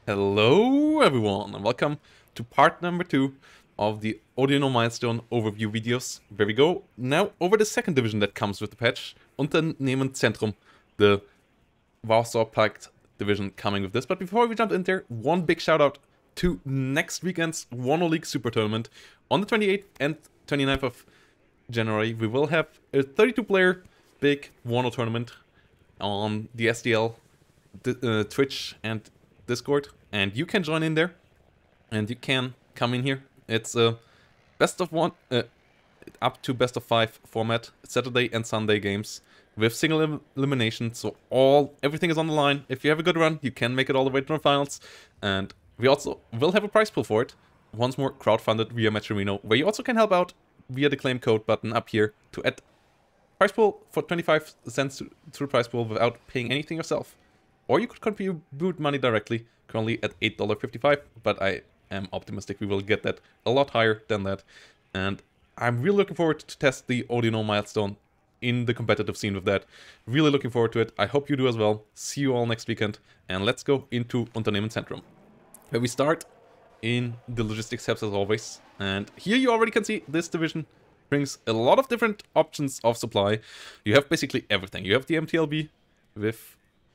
Hello everyone and welcome to part number 2 of the Odino Milestone overview videos, where we go now over the second division that comes with the patch, Unternehmen Zentrum, the Warsaw Pact division coming with this. But before we jump in there, one big shout out to next weekend's Wano League Super Tournament. On the 28th and 29th of January, we will have a 32-player big Wano tournament on the SDL, Twitch and Discord, and you can join in there, and you can come in here. It's a best of one, up to best of 5 format, Saturday and Sunday games with single elimination. So everything is on the line. If you have a good run, you can make it all the way to the finals, and we also will have a prize pool for it. Once more, crowdfunded via Matcherino, where you also can help out via the claim code button up here to add prize pool for 25 cents to the prize pool without paying anything yourself. Or you could contribute money directly, currently at $8.55, but I am optimistic we will get that a lot higher than that. And I'm really looking forward to test the Odino milestone in the competitive scene with that. Really looking forward to it. I hope you do as well. See you all next weekend, and let's go into Unternehmen Zentrum, where we start in the logistics hubs as always. And here you already can see this division brings a lot of different options of supply. You have basically everything. You have the MTLB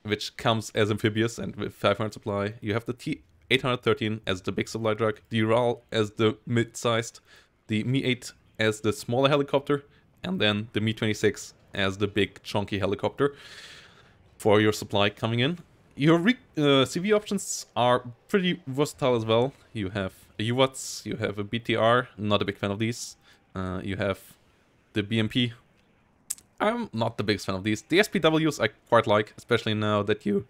which comes as amphibious and with 500 supply. You have the T813 as the big supply truck, the Ural as the mid-sized, the Mi-8 as the smaller helicopter, and then the Mi-26 as the big chunky helicopter for your supply coming in. Your CV options are pretty versatile as well. You have a UWATS, you have a BTR, not a big fan of these. You have the BMP. I'm not the biggest fan of these. The SPWs I quite like, especially now that you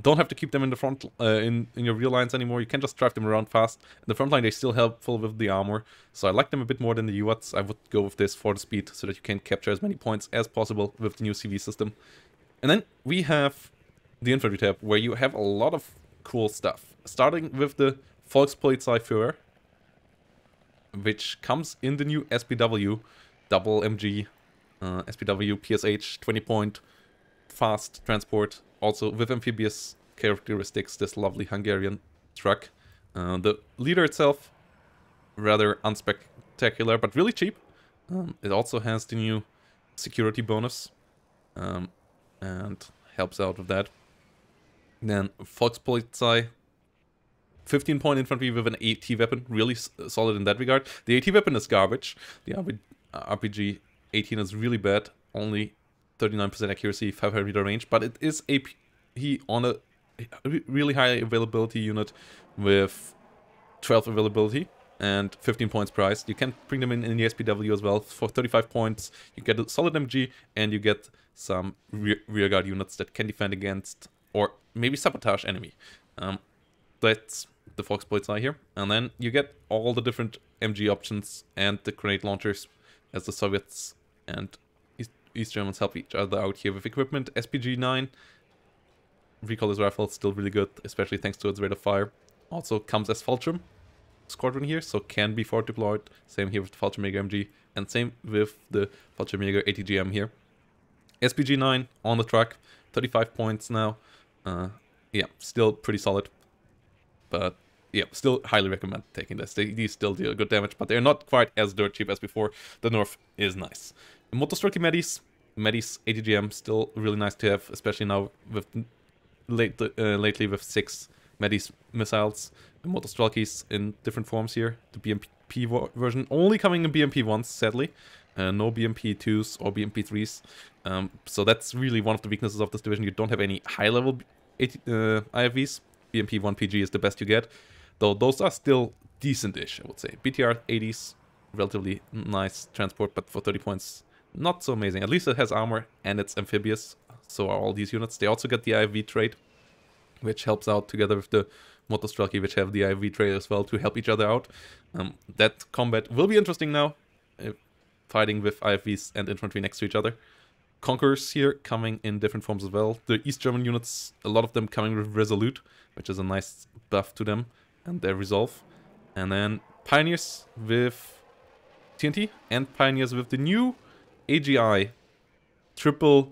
don't have to keep them in the front, in your real lines anymore. You can just drive them around fast. In the front line, they're still helpful with the armor, so I like them a bit more than the UWATs. I would go with this for the speed, so that you can capture as many points as possible with the new CV system. And then we have the infantry tab, where you have a lot of cool stuff. Starting with the Volkspolizeiführer, which comes in the new SPW, double MG, SPW PSH 20-point fast transport, also with amphibious characteristics, this lovely Hungarian truck. The leader itself, rather unspectacular, but really cheap. It also has the new security bonus, and helps out with that. Then Volkspolizei, 15-point infantry with an AT weapon, really solid in that regard. The AT weapon is garbage. The RPG 18 is really bad, only 39% accuracy, 500 meter range, but it is AP on a really high availability unit with 12 availability and 15 points priced. You can bring them in the SPW as well. For 35 points, you get a solid MG, and you get some rearguard units that can defend against or maybe sabotage enemy. That's the Volkspolizei here. And then you get all the different MG options and the grenade launchers, as the Soviets and East Germans help each other out here with equipment. SPG-9, recoilless rifle, still really good, especially thanks to its rate of fire. Also comes as Fallschirm squadron here, so can be forward deployed. Same here with the Fallschirmjäger MG, and same with the Fallschirmjäger ATGM here. SPG-9 on the track, 35 points now. Yeah, still pretty solid, but yeah, still highly recommend taking this. These still deal good damage, but they're not quite as dirt cheap as before. The nerf is nice. Motostrelky Medis ATGM, still really nice to have, especially now with lately with 6 Medis missiles and Motostrelkys in different forms here. The BMP version only coming in BMP once, sadly. No BMP 2s or BMP 3s. So that's really one of the weaknesses of this division. You don't have any high-level IFVs. BMP 1 PG is the best you get, though those are still decent-ish, I would say. BTR 80s, relatively nice transport, but for 30 points, not so amazing. At least it has armor, and it's amphibious, so are all these units. They also get the IFV trait, which helps out together with the Motostrelky, which have the IFV trait as well, to help each other out. That combat will be interesting now, fighting with IFVs and infantry next to each other. Conquerors here coming in different forms as well. The East German units, a lot of them coming with Resolute, which is a nice buff to them and their resolve. And then Pioneers with TNT, and Pioneers with the new AGI triple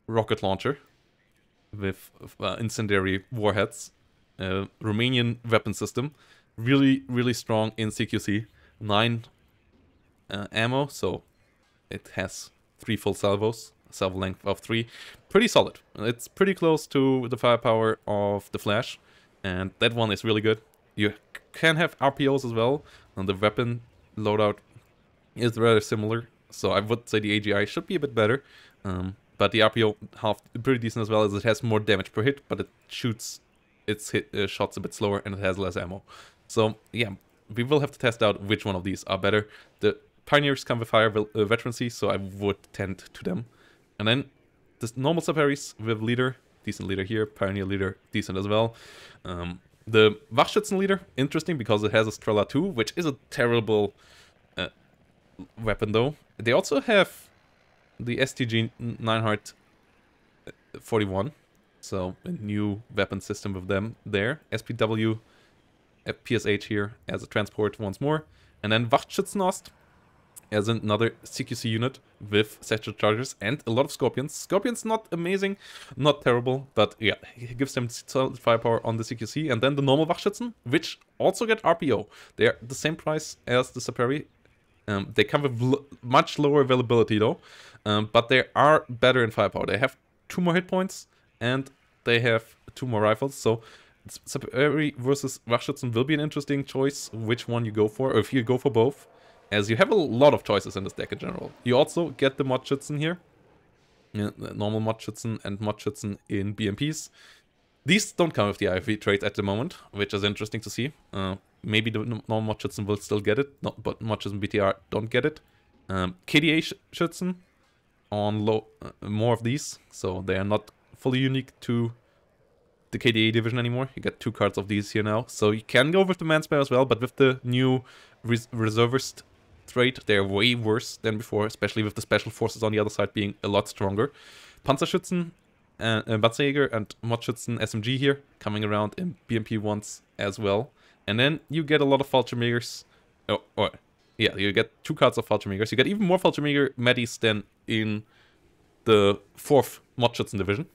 rocket launcher with incendiary warheads. Romanian weapon system. Really, really strong in CQC. 9 ammo, so it has 3 full salvos, salvo length of 3. Pretty solid. It's pretty close to the firepower of the Flash, and that one is really good. You can have RPOs as well, and the weapon loadout is rather similar, so I would say the AGI should be a bit better. But the RPO half pretty decent as well, as it has more damage per hit, but it shoots its shots a bit slower and it has less ammo. So yeah, we will have to test out which one of these are better. The Pioneers come with higher veterancy, so I would tend to them. And then the normal sub-Harrys with leader, decent leader here, Pioneer leader, decent as well. The Wachschützen leader, interesting because it has a Strela 2, which is a terrible weapon though. They also have the STG 900 41, so a new weapon system with them there. SPW PSH here as a transport once more. And then Wachschützenost as another CQC unit with satchel chargers and a lot of Scorpions. Scorpions not amazing, not terrible, but yeah, it gives them solid firepower on the CQC. And then the normal Wachschützen, which also get RPO. They are the same price as the Saperi. They come with much lower availability though, but they are better in firepower. They have 2 more hit points and they have 2 more rifles. So Saperi versus Wachschützen will be an interesting choice, which one you go for, or if you go for both, as you have a lot of choices in this deck in general. You also get the Modschützen here, the normal Modschützen and Modschützen in BMPs. These don't come with the IFV traits at the moment, which is interesting to see. Maybe the normal Modschützen will still get it, but Modschützen BTR don't get it. KDA Schützen on low, more of these, so they are not fully unique to the KDA division anymore. You get 2 cards of these here now, so you can go with the Manspire as well, but with the new reservist trait, they're way worse than before, especially with the special forces on the other side being a lot stronger. Panzerschützen, Panzerjäger and Modschützen SMG here, coming around in BMP ones as well. And then you get a lot of Fallschirmjägers, yeah, you get 2 cards of Fallschirmjägers. You get even more Fallschirmjäger Medis than in the 4th Modschützen division,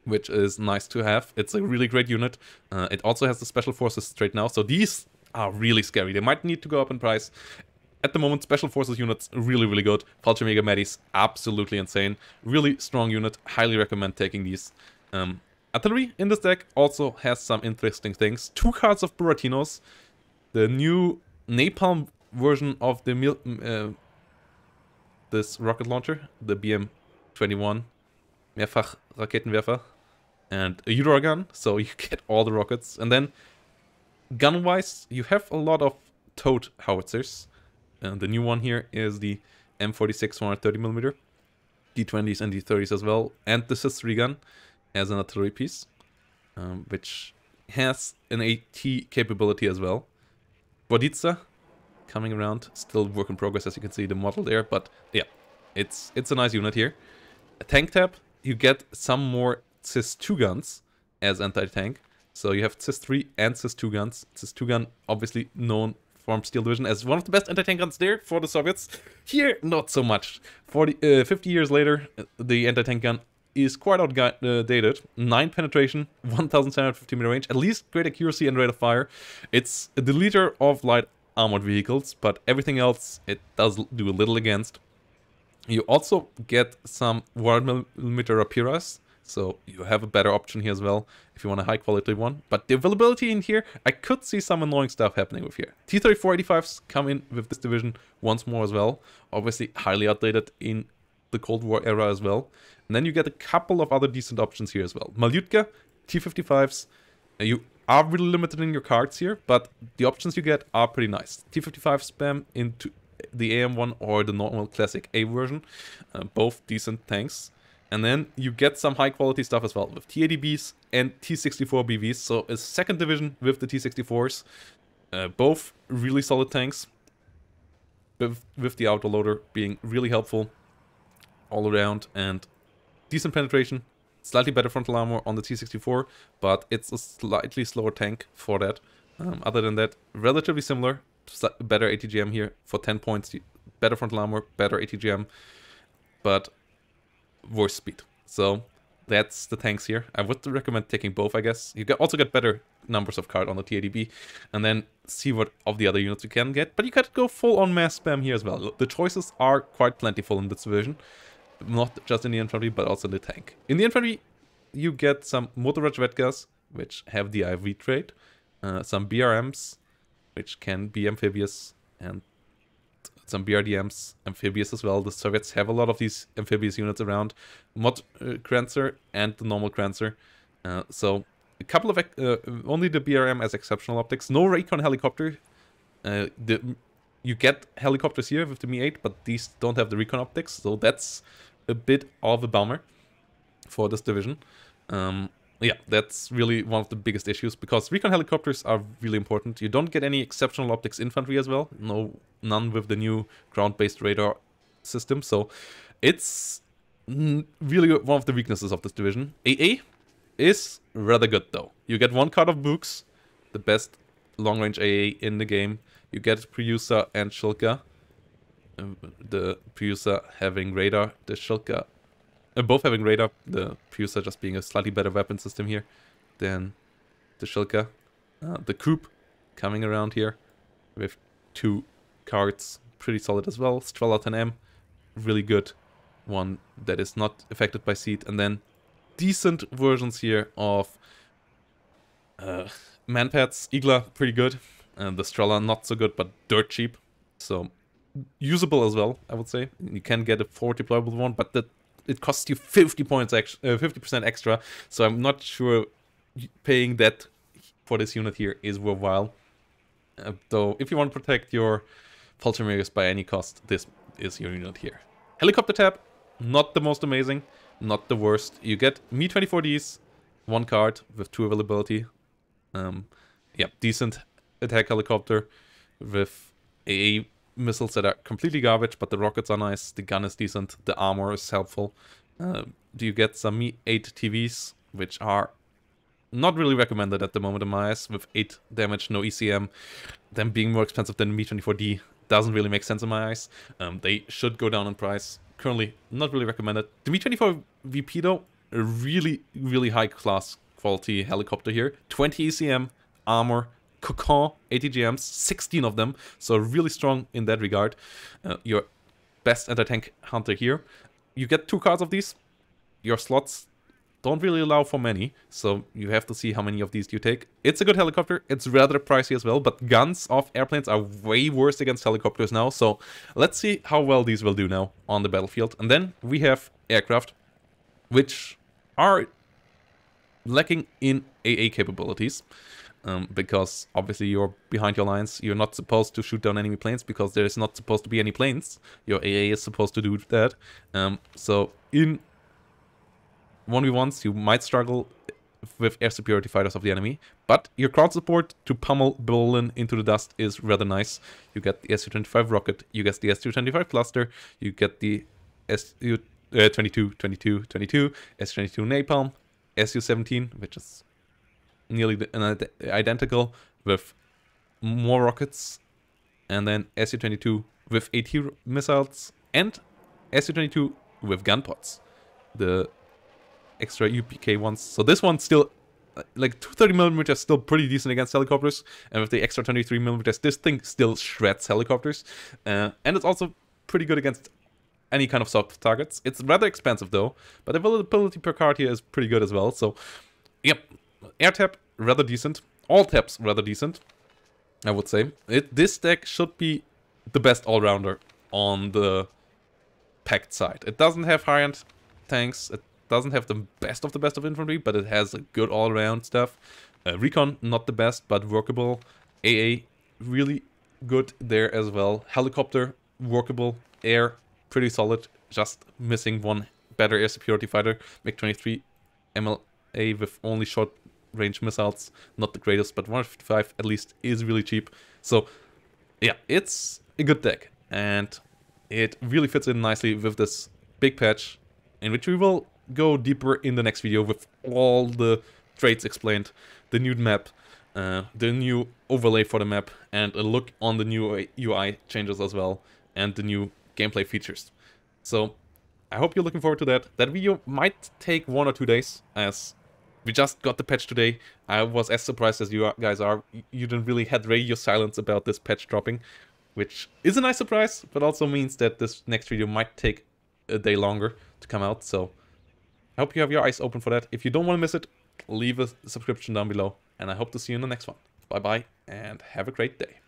which is nice to have. It's a really great unit. It also has the special forces trait now, so these are really scary. They might need to go up in price. At the moment, special forces units really, really good. Fallschirmjäger Medis, absolutely insane. Really strong unit. Highly recommend taking these. Artillery in this deck also has some interesting things. 2 cards of Buratinos. The new napalm version of the this rocket launcher, the BM-21 Mehrfach Raketenwerfer, and a Euro gun, so you get all the rockets. And then gun-wise, you have a lot of towed howitzers. And the new one here is the M46 130mm, D20s and D30s as well, and the SIS-3 gun as an artillery piece, which has an AT capability as well. Bodica coming around, still work in progress, as you can see the model there, but yeah, it's a nice unit here. A tank tab, you get some more CIS-2 guns as anti-tank, so you have CIS-3 and CIS-2 guns. CIS-2 gun obviously known from Steel Division as one of the best anti-tank guns there for the Soviets. Here, not so much. 50 years later, the anti-tank gun is quite outdated. 9 penetration, 1750 meter range, at least great accuracy and rate of fire. It's a deleter of light armored vehicles, but everything else it does do a little against. You also get some 100mm Rapiras, so you have a better option here as well if you want a high quality one. But the availability in here, I could see some annoying stuff happening with here. T-34-85s come in with this division once more as well. Obviously highly outdated in the Cold War era as well. And then you get a couple of other decent options here as well. Malyutka, T-55s, you are really limited in your cards here, but the options you get are pretty nice. T-55 spam into the AM1 or the normal classic A version, both decent tanks. And then you get some high quality stuff as well with T-80Bs and T-64 BVs, so a second division with the T-64s, both really solid tanks, with the autoloader being really helpful all around, and decent penetration, slightly better frontal armor on the T-64, but it's a slightly slower tank for that. Other than that, relatively similar, better ATGM here for 10 points, better frontal armor, better ATGM, but worse speed. So That's the tanks here. I would recommend taking both, I guess. You also get better numbers of card on the TADB, and then see what of the other units you can get. But you could go full on mass spam here as well. The choices are quite plentiful in this division. Not just in the infantry, but also in the tank. In the infantry, you get some Motorrad Redgas, which have the IV trait, some BRMs, which can be amphibious, and some BRDMs, amphibious as well. The Soviets have a lot of these amphibious units around. Mod Kranzer and the normal Kranzer. So a couple of only the BRM as exceptional optics. No recon helicopter. You get helicopters here with the Mi-8, but these don't have the recon optics, so that's a bit of a bummer for this division. Yeah, that's really one of the biggest issues, because recon helicopters are really important. You don't get any exceptional optics infantry as well. None with the new ground-based radar system, so it's really one of the weaknesses of this division. AA is rather good though. You get one card of Books, the best long-range AA in the game. You get Priusa and Shilka. The Priusa having radar, the Shilka both having radar, the Priusa just being a slightly better weapon system here than the Shilka. The Coop coming around here with 2 cards, pretty solid as well. Strela 10M, really good one that is not affected by seed. And then decent versions here of Manpads. Igla, pretty good. And the Strela, not so good, but dirt cheap. So usable as well, I would say. You can get a 4 deployable one, but it costs you 50% extra, so I'm not sure paying that for this unit here is worthwhile. Though, if you want to protect your Fultramirius by any cost, this is your unit here. Helicopter tab, not the most amazing, not the worst. You get Mi-24Ds, 1 card with 2 availability. Yeah, decent attack helicopter with AA missiles that are completely garbage, but the rockets are nice, the gun is decent, the armor is helpful. You get some Mi-8 TVs, which are not really recommended at the moment in my eyes, with 8 damage, no ECM. Them being more expensive than the Mi-24D doesn't really make sense in my eyes. They should go down in price. Currently, not really recommended. The Mi-24 VP though, a really, really high class quality helicopter here. 20 ECM, armor, Cocon, ATGMs, 16 of them, so really strong in that regard. Your best anti-tank hunter here. You get 2 cards of these. Your slots don't really allow for many, so you have to see how many of these you take. It's a good helicopter, it's rather pricey as well, but guns of airplanes are way worse against helicopters now, so let's see how well these will do now on the battlefield. And then we have aircraft, which are lacking in AA capabilities. Because obviously you're behind your lines, you're not supposed to shoot down enemy planes because there's not supposed to be any planes. Your AA is supposed to do that. So in 1v1s you might struggle with air superiority fighters of the enemy, but your ground support to pummel Berlin into the dust is rather nice. You get the Su-25 rocket, you get the Su-25 cluster, you get the Su-22, Su-22 napalm, Su-17, which is nearly identical, with more rockets, and then Su-22 with AT missiles, and Su-22 with gun pods, the extra UPK ones. So this one's still, like 230mm is still pretty decent against helicopters, and with the extra 23mm, this thing still shreds helicopters, and it's also pretty good against any kind of soft targets. It's rather expensive though, but the availability per card here is pretty good as well, so yep. Air tab, rather decent. All tabs, rather decent, I would say. This deck should be the best all-rounder on the Pact side. It doesn't have high-end tanks, it doesn't have the best of infantry, but it has a good all-around stuff. Recon, not the best, but workable. AA, really good there as well. Helicopter, workable. Air, pretty solid, just missing one better air superiority fighter. MiG-23 MLA with only short range missiles, not the greatest, but 155 at least is really cheap. So yeah, it's a good deck, and it really fits in nicely with this big patch, in which we will go deeper in the next video with all the traits explained, the new map, the new overlay for the map, and a look on the new UI changes as well, and the new gameplay features. So I hope you're looking forward to that. That video might take 1 or 2 days, as we just got the patch today. I was as surprised as you guys are. You didn't really had radio silence about this patch dropping, which is a nice surprise, but also means that this next video might take a day longer to come out. So I hope you have your eyes open for that. If you don't want to miss it, leave a subscription down below, and I hope to see you in the next one. Bye bye, and have a great day.